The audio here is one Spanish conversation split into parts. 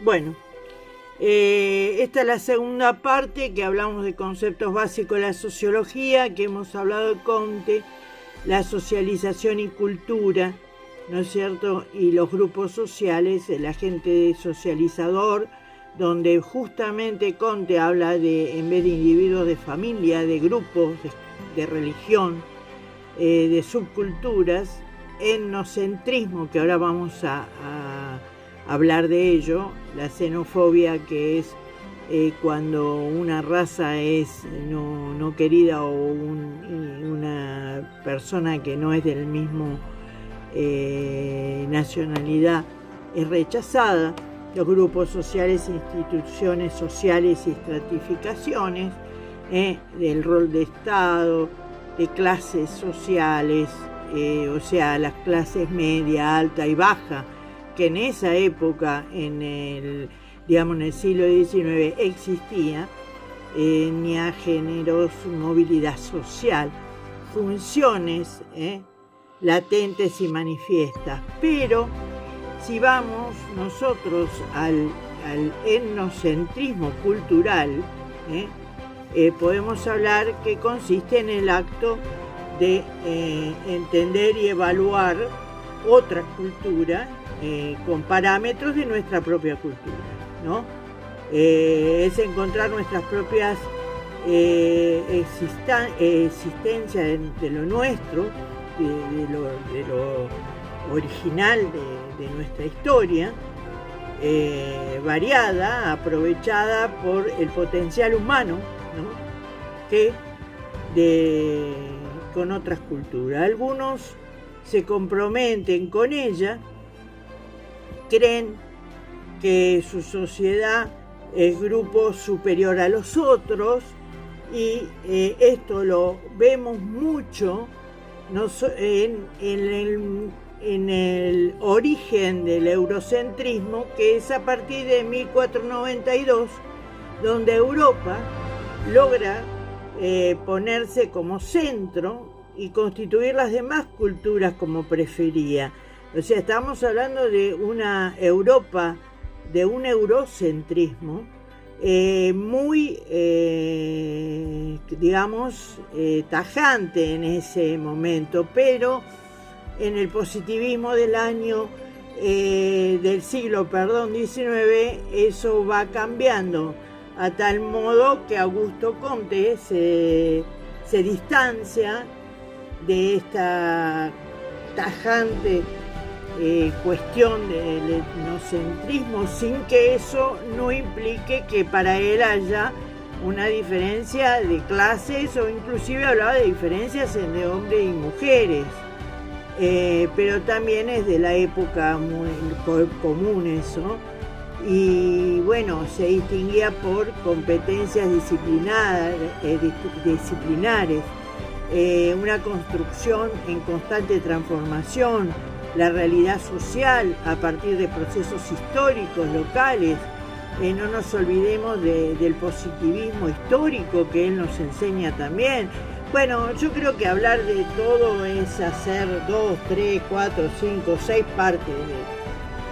Bueno, esta es la segunda parte que hablamos de conceptos básicos de la sociología, que hemos hablado de Comte, la socialización y cultura, ¿no es cierto? Y los grupos sociales, el agente socializador, donde justamente Comte habla de, en vez de individuos, de familia, de grupos, de religión, de subculturas, etnocentrismo, que ahora vamos a hablar de ello, la xenofobia, que es cuando una raza es no querida o una persona que no es del mismo nacionalidad es rechazada, los grupos sociales, instituciones sociales y estratificaciones, del rol de Estado, de clases sociales, o sea, las clases media, alta y baja, que en esa época, en el siglo XIX, existía, etnia, géneros, movilidad social, funciones latentes y manifiestas. Pero si vamos nosotros al etnocentrismo cultural, podemos hablar que consiste en el acto de entender y evaluar otra cultura con parámetros de nuestra propia cultura, ¿no? Es encontrar nuestras propias existencias de lo nuestro, de lo original de nuestra historia, variada, aprovechada por el potencial humano, ¿no? Con otras culturas. Algunos se comprometen con ella, creen que su sociedad es grupo superior a los otros, y esto lo vemos mucho en el origen del eurocentrismo, que es a partir de 1492, donde Europa logra ponerse como centro y constituir las demás culturas como prefería. O sea, estamos hablando de una Europa, de un eurocentrismo muy, tajante en ese momento, pero en el positivismo del siglo XIX, eso va cambiando, a tal modo que Augusto Comte se distancia de esta tajante cuestión del etnocentrismo, sin que eso no implique que para él haya una diferencia de clases, o inclusive hablaba de diferencias entre hombres y mujeres, pero también es de la época muy común eso. Y bueno, se distinguía por competencias disciplinares, una construcción en constante transformación, la realidad social a partir de procesos históricos locales. No nos olvidemos del positivismo histórico que él nos enseña también. Bueno, yo creo que hablar de todo es hacer 2, 3, 4, 5, 6 partes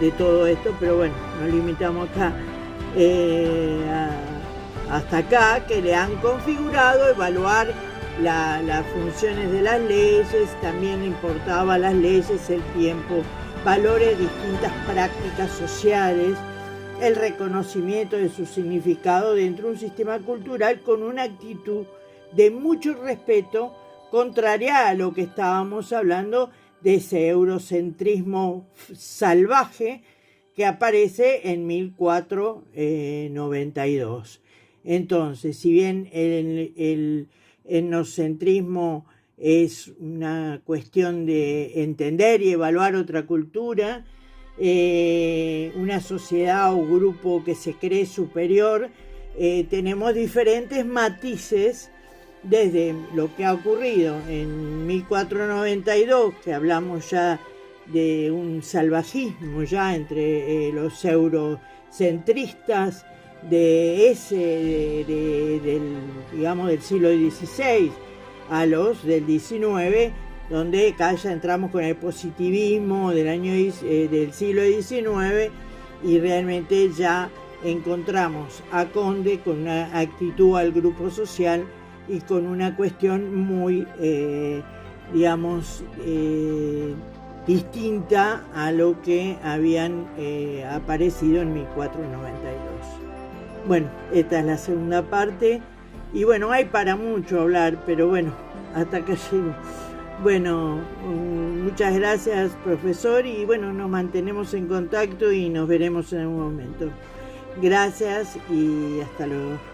de todo esto, pero bueno, nos limitamos acá hasta acá, que le han configurado evaluar las funciones de las leyes. También importaba las leyes, el tiempo, valores, distintas prácticas sociales, el reconocimiento de su significado dentro de un sistema cultural con una actitud de mucho respeto, contraria a lo que estábamos hablando de ese eurocentrismo salvaje que aparece en 1492. Entonces, si bien el etnocentrismo es una cuestión de entender y evaluar otra cultura, una sociedad o grupo que se cree superior, tenemos diferentes matices desde lo que ha ocurrido en 1492, que hablamos ya de un salvajismo ya entre los eurocentristas del siglo XVI a los del XIX, donde acá ya entramos con el positivismo del siglo XIX, y realmente ya encontramos a Conde con una actitud al grupo social y con una cuestión muy, distinta a lo que habían aparecido en 1492. Bueno, esta es la segunda parte y bueno, hay para mucho hablar, pero bueno, hasta acá llego. Bueno, muchas gracias, profesor, y bueno, nos mantenemos en contacto y nos veremos en algún momento. Gracias y hasta luego.